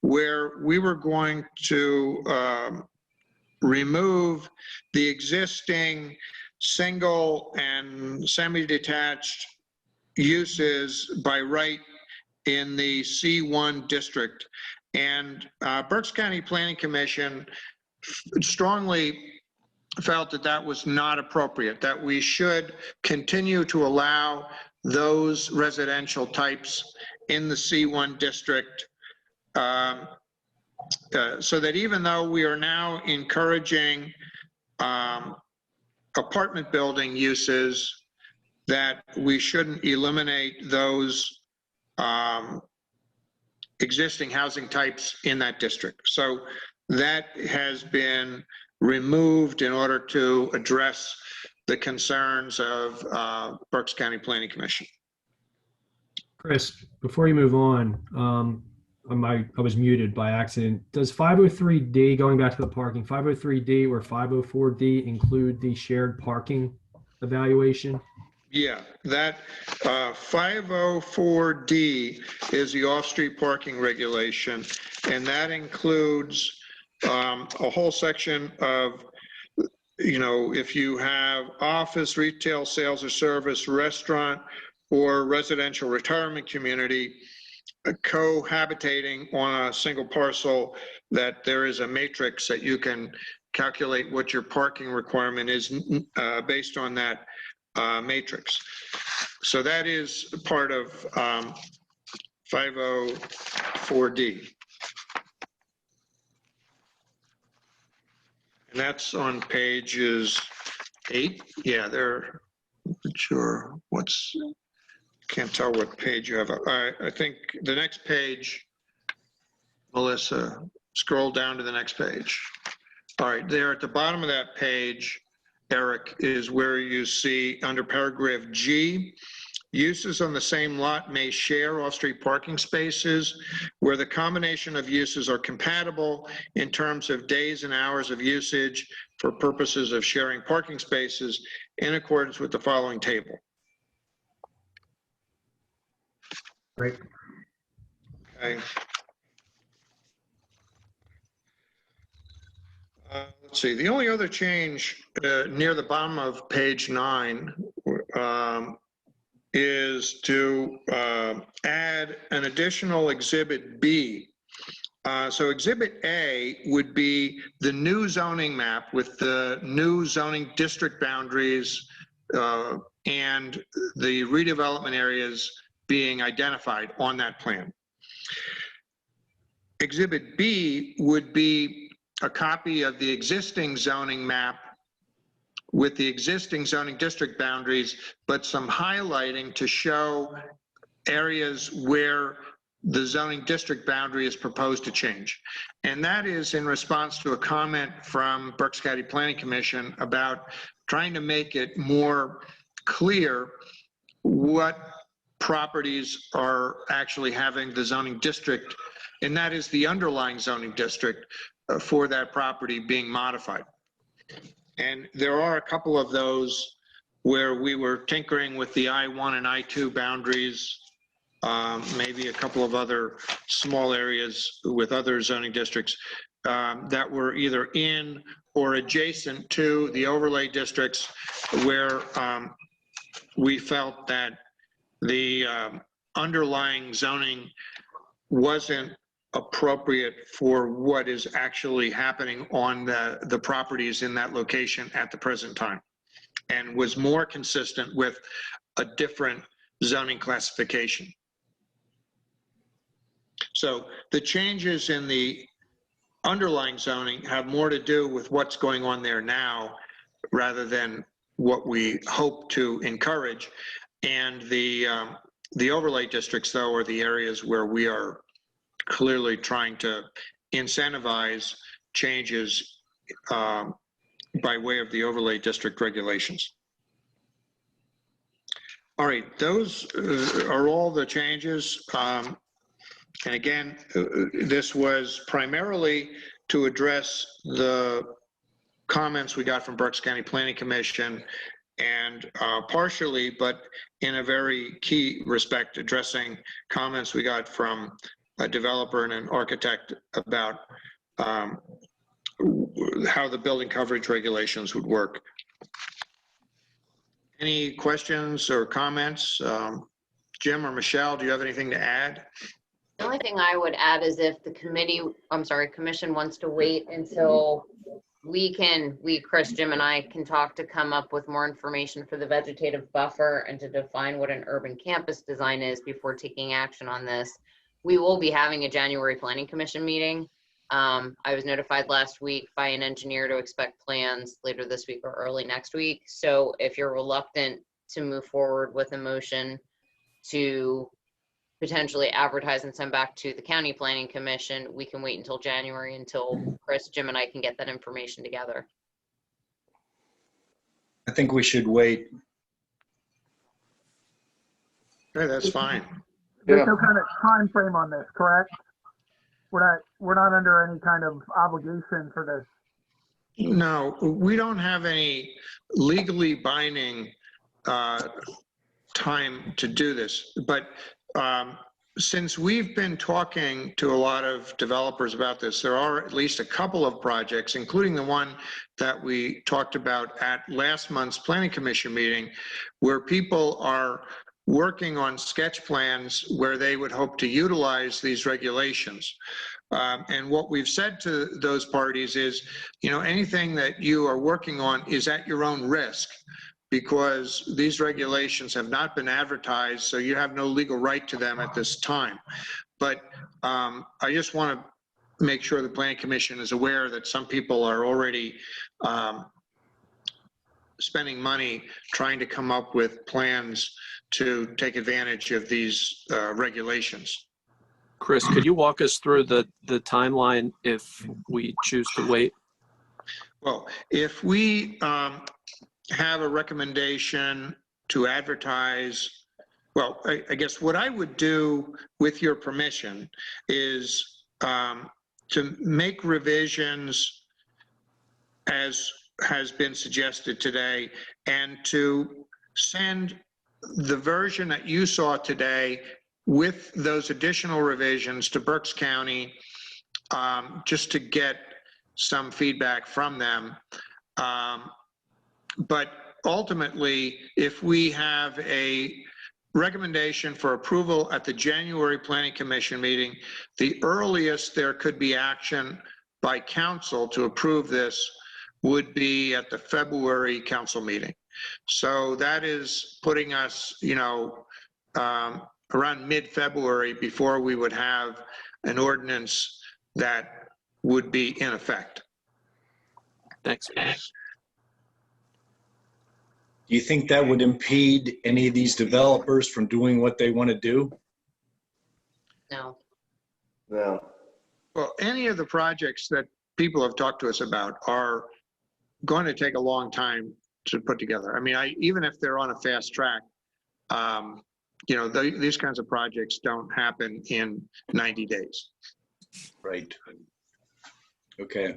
where we were going to remove the existing single and semi-detached uses by right in the C1 district. And Berks County Planning Commission strongly felt that that was not appropriate, that we should continue to allow those residential types in the C1 district, so that even though we are now encouraging apartment building uses, that we shouldn't eliminate those existing housing types in that district. So that has been removed in order to address the concerns of Berks County Planning Commission. Chris, before you move on, I was muted by accident. Does 503D, going back to the parking, 503D or 504D include the shared parking evaluation? Yeah, that 504D is the off-street parking regulation, and that includes a whole section of, you know, if you have office, retail, sales or service, restaurant, or residential retirement community cohabitating on a single parcel, that there is a matrix that you can calculate what your parking requirement is based on that matrix. So that is part of 504D. And that's on pages 8. Yeah, they're not sure what's, can't tell what page you have. I think the next page, Melissa, scroll down to the next page. All right, there at the bottom of that page, Eric, is where you see under paragraph G, uses on the same lot may share off-street parking spaces where the combination of uses are compatible in terms of days and hours of usage for purposes of sharing parking spaces in accordance with the following table. Great. Okay. Let's see, the only other change near the bottom of page 9 is to add an additional exhibit B. So exhibit A would be the new zoning map with the new zoning district boundaries and the redevelopment areas being identified on that plan. Exhibit B would be a copy of the existing zoning map with the existing zoning district boundaries, but some highlighting to show areas where the zoning district boundary is proposed to change. And that is in response to a comment from Berks County Planning Commission about trying to make it more clear what properties are actually having the zoning district, and that is the underlying zoning district for that property being modified. And there are a couple of those where we were tinkering with the I-1 and I-2 boundaries, maybe a couple of other small areas with other zoning districts that were either in or adjacent to the overlay districts where we felt that the underlying zoning wasn't appropriate for what is actually happening on the properties in that location at the present time, and was more consistent with a different zoning classification. So the changes in the underlying zoning have more to do with what's going on there now rather than what we hope to encourage. And the overlay districts, though, are the areas where we are clearly trying to incentivize changes by way of the overlay district regulations. All right, those are all the changes. And again, this was primarily to address the comments we got from Berks County Planning Commission, and partially, but in a very key respect, addressing comments we got from a developer and an architect about how the building coverage regulations would work. Any questions or comments? Jim or Michelle, do you have anything to add? The only thing I would add is if the commission wants to wait until Chris, Jim, and I can talk to come up with more information for the vegetative buffer and to define what an urban campus design is before taking action on this. We will be having a January Planning Commission meeting. I was notified last week by an engineer to expect plans later this week or early next week. So if you're reluctant to move forward with a motion to potentially advertise and send back to the County Planning Commission, we can wait until January until Chris, Jim, and I can get that information together. I think we should wait. Okay, that's fine. There's no kind of time frame on this, correct? We're not under any kind of obligation for this. No, we don't have any legally binding time to do this, but since we've been talking to a lot of developers about this, there are at least a couple of projects, including the one that we talked about at last month's Planning Commission meeting, where people are working on sketch plans where they would hope to utilize these regulations. And what we've said to those parties is, anything that you are working on is at your own risk, because these regulations have not been advertised, so you have no legal right to them at this time. But I just want to make sure the Planning Commission is aware that some people are already spending money trying to come up with plans to take advantage of these regulations. Chris, could you walk us through the timeline if we choose to wait? Well, if we have a recommendation to advertise, well, I guess what I would do with your permission is to make revisions as has been suggested today, and to send the version that you saw today with those additional revisions to Berks County, just to get some feedback from them. But ultimately, if we have a recommendation for approval at the January Planning Commission meeting, the earliest there could be action by council to approve this would be at the February council meeting. So that is putting us, around mid-February before we would have an ordinance that would be in effect. Thanks. Do you think that would impede any of these developers from doing what they want to do? No. No. Well, any of the projects that people have talked to us about are going to take a long time to put together. I mean, even if they're on a fast track, these kinds of projects don't happen in 90 days. Right. Okay.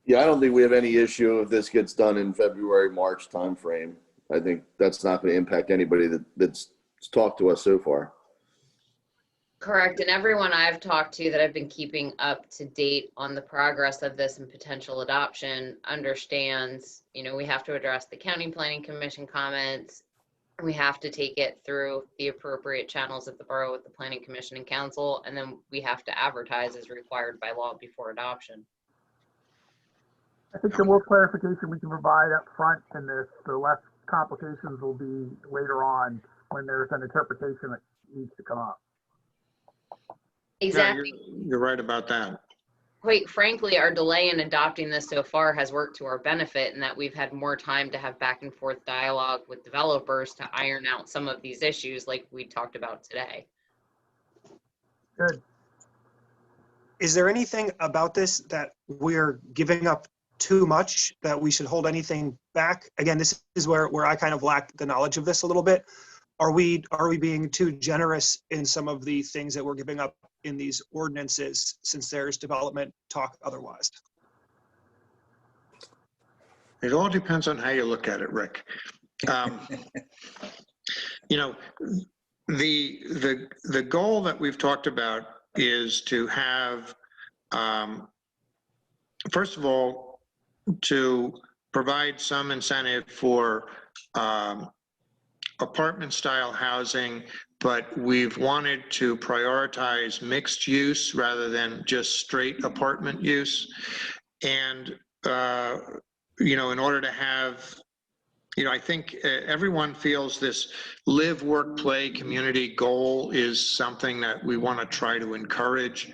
Yeah, I don't think we have any issue if this gets done in February, March timeframe. I think that's not going to impact anybody that's talked to us so far. Correct. And everyone I've talked to that I've been keeping up to date on the progress of this and potential adoption understands, we have to address the County Planning Commission comments. We have to take it through the appropriate channels at the borough with the Planning Commission and Council, and then we have to advertise as required by law before adoption. I think the more clarification we can provide up front in this, the less complications will be later on when there's an interpretation that needs to come up. Exactly. Yeah, you're right about that. Quite frankly, our delay in adopting this so far has worked to our benefit in that we've had more time to have back and forth dialogue with developers to iron out some of these issues like we talked about today. Good. Is there anything about this that we're giving up too much, that we should hold anything back? Again, this is where I kind of lack the knowledge of this a little bit. Are we being too generous in some of the things that we're giving up in these ordinances, since there's development talk otherwise? It all depends on how you look at it, Rick. You know, the goal that we've talked about is to have, first of all, to provide some incentive for apartment-style housing, but we've wanted to prioritize mixed use rather than just straight apartment use. And, you know, in order to have, you know, I think everyone feels this live, work, play community goal is something that we want to try to encourage.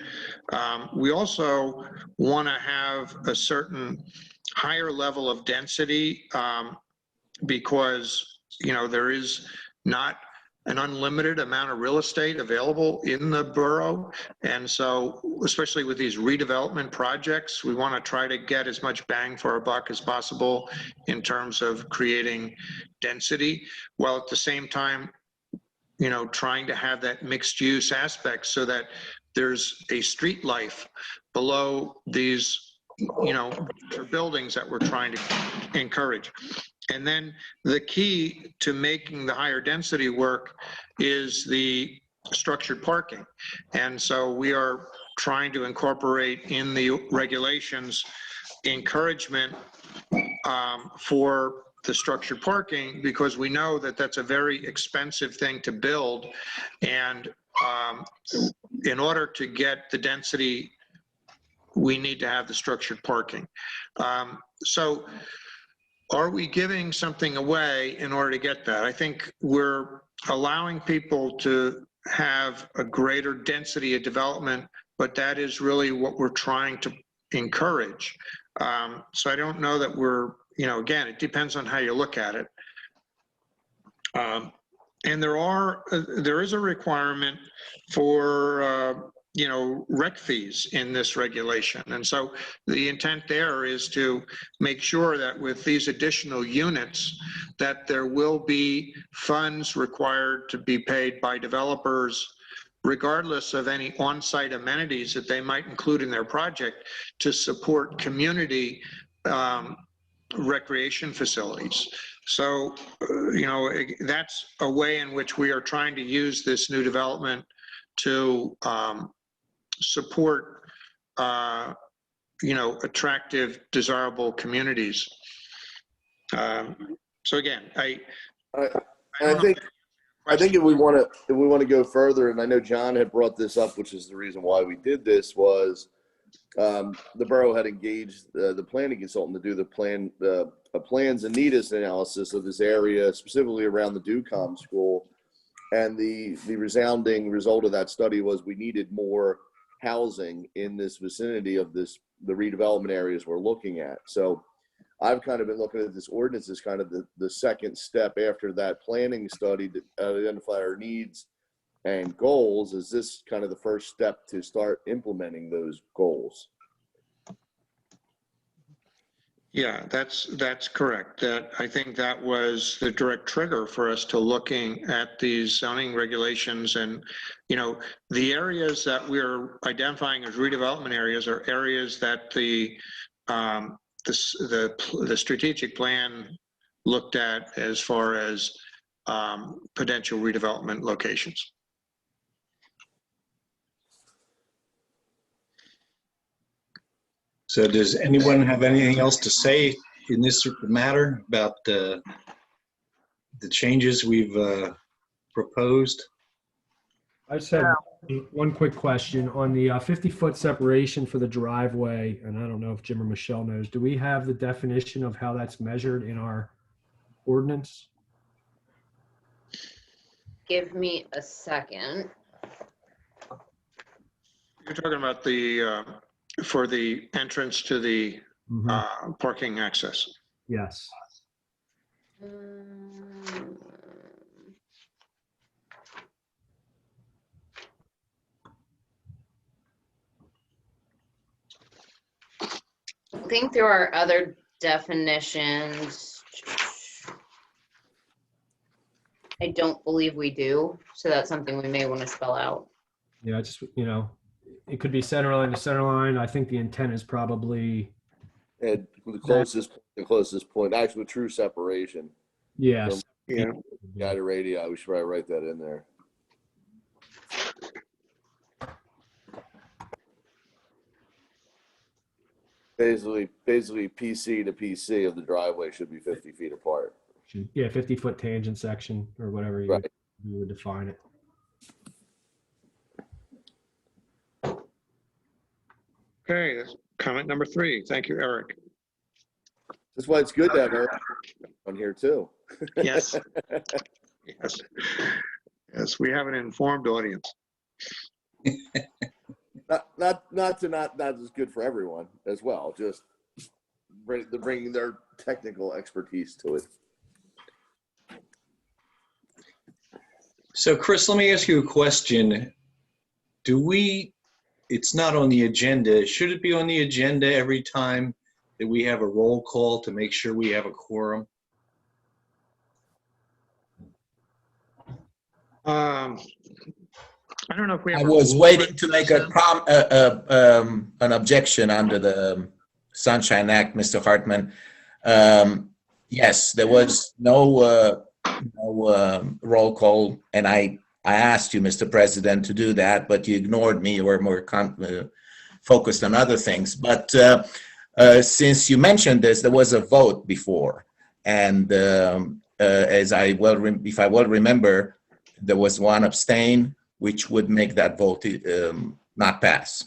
We also want to have a certain higher level of density because, you know, there is not an unlimited amount of real estate available in the borough. And so, especially with these redevelopment projects, we want to try to get as much bang for our buck as possible in terms of creating density, while at the same time, you know, trying to have that mixed use aspect so that there's a street life below these, you know, buildings that we're trying to encourage. And then the key to making the higher density work is the structured parking. And so we are trying to incorporate in the regulations encouragement for the structured parking, because we know that that's a very expensive thing to build. And in order to get the density, we need to have the structured parking. So are we giving something away in order to get that? I think we're allowing people to have a greater density of development, but that is really what we're trying to encourage. So I don't know that we're, you know, again, it depends on how you look at it. And there is a requirement for, you know, rec fees in this regulation. And so the intent there is to make sure that with these additional units, that there will be funds required to be paid by developers, regardless of any on-site amenities that they might include in their project, to support community recreation facilities. So, you know, that's a way in which we are trying to use this new development to support, you know, attractive, desirable communities. So again, I think if we want to go further, and I know John had brought this up, which is the reason why we did this, was the borough had engaged the planning consultant to do the plans and needs analysis of this area, specifically around the DUCOM school. And the resounding result of that study was we needed more housing in this vicinity of the redevelopment areas we're looking at. So I've kind of been looking at this ordinance as kind of the second step after that planning study to identify our needs and goals. Is this kind of the first step to start implementing those goals? Yeah, that's correct. That I think that was the direct trigger for us to looking at these zoning regulations. And, you know, the areas that we're identifying as redevelopment areas are areas that the strategic plan looked at as far as potential redevelopment locations. So does anyone have anything else to say in this matter about the changes we've proposed? I just have one quick question on the 50-foot separation for the driveway, and I don't know if Jim or Michelle knows. Do we have the definition of how that's measured in our ordinance? Give me a second. You're talking about the for the entrance to the parking access. Yes. I think there are other definitions. I don't believe we do, so that's something we may want to spell out. Yeah, just, you know, it could be center line to center line. I think the intent is probably And the closest The closest point, actual true separation. Yes. Yeah. Guided radii, we should probably write that in there. Basically PC to PC of the driveway should be 50 feet apart. Yeah, 50-foot tangent section or whatever you, Right. you would define it. Okay, that's comment number 3. Thank you, Eric. That's why it's good to have Eric on here too. Yes. Yes. Yes, we have an informed audience. Not as good for everyone as well. Just bringing their technical expertise to it. So Chris, let me ask you a question. It's not on the agenda. Should it be on the agenda every time that we have a roll call to make sure we have a quorum? I don't know if we have. I a was rule waiting for to make this. an objection under the Sunshine Act, Mr. Hartman. Yes, there was no roll call, and I asked you, Mr. President, to do that, but you ignored me. You were more focused on other things. But since you mentioned this, there was a vote before, and if I well remember, there was one abstain, which would make that vote not pass.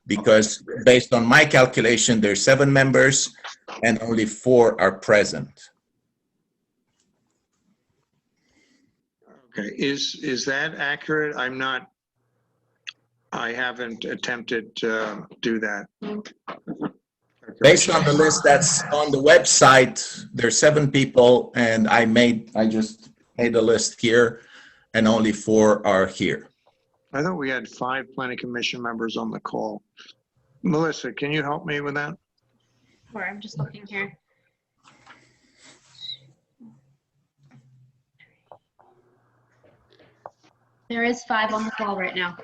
Because based on my calculation, there's 7 members and only 4 are present. Okay, is that accurate? I haven't attempted to do that. Based on the list that's on the website, there's 7 people, and I just made a list here, and only 4 are here. I thought we had 5 planning commission members on the call. Melissa, can you help me with that? Sure, I'm just looking here. There is 5 on the call right now.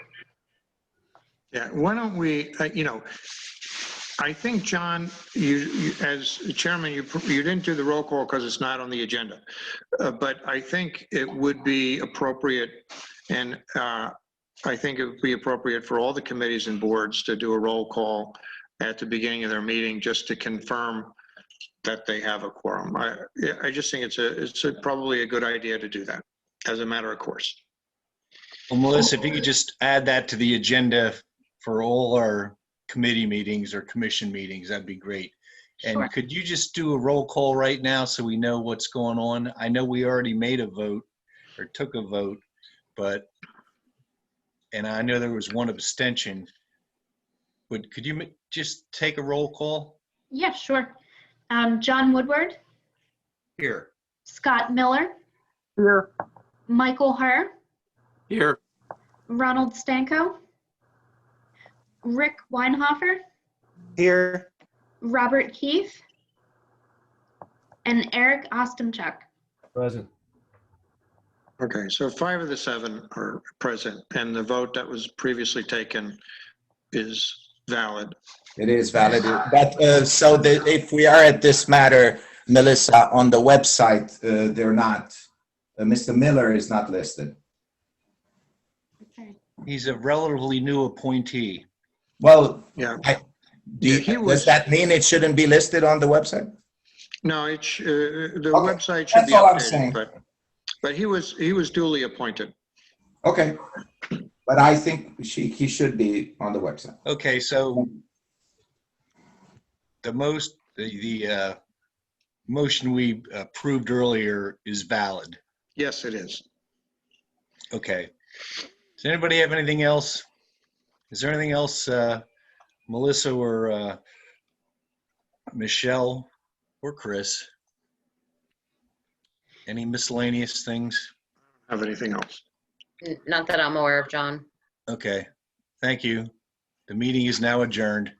Yeah, why don't we, I think, John, you as chairman, you didn't do the roll call because it's not on the agenda. But I think it would be appropriate, and I think it would be appropriate for all the committees and boards to do a roll call at the beginning of their meeting just to confirm that they have a quorum. I just think it's probably a good idea to do that as a matter of course. Well, Melissa, if you could just add that to the agenda for all our committee meetings or commission meetings, that'd be great. And Sure. could you just do a roll call right now so we know what's going on? I know we already made a vote or took a vote, and I know there was 1 abstention, but could you just take a roll call? Yeah, sure. John Woodward, Here. Scott Miller, Here. Michael Herr, Here. Ronald Stanko, Rick Weinhofer, Here. Robert Keith, and Eric Ostemchuk. Present. Okay, so 5 of the 7 are present, and the vote that was previously taken is valid. It is valid. But if we are at this matter, Melissa, on the website, they're not. Mr. Miller is not listed. Okay. He's a relatively new appointee. Well, Yeah. does that mean it shouldn't be listed on the website? No, the Okay, website should that's be all I'm saying. updated, but he was duly appointed. Okay. But I think he should be on the website. Okay, so the motion we approved earlier is valid. Yes, it is. Okay. Does anybody have anything else? Is there anything else, Melissa or Michelle or Chris? Any miscellaneous things? Have anything else? Not that I'm aware of, John. Okay. Thank you. The meeting is now adjourned.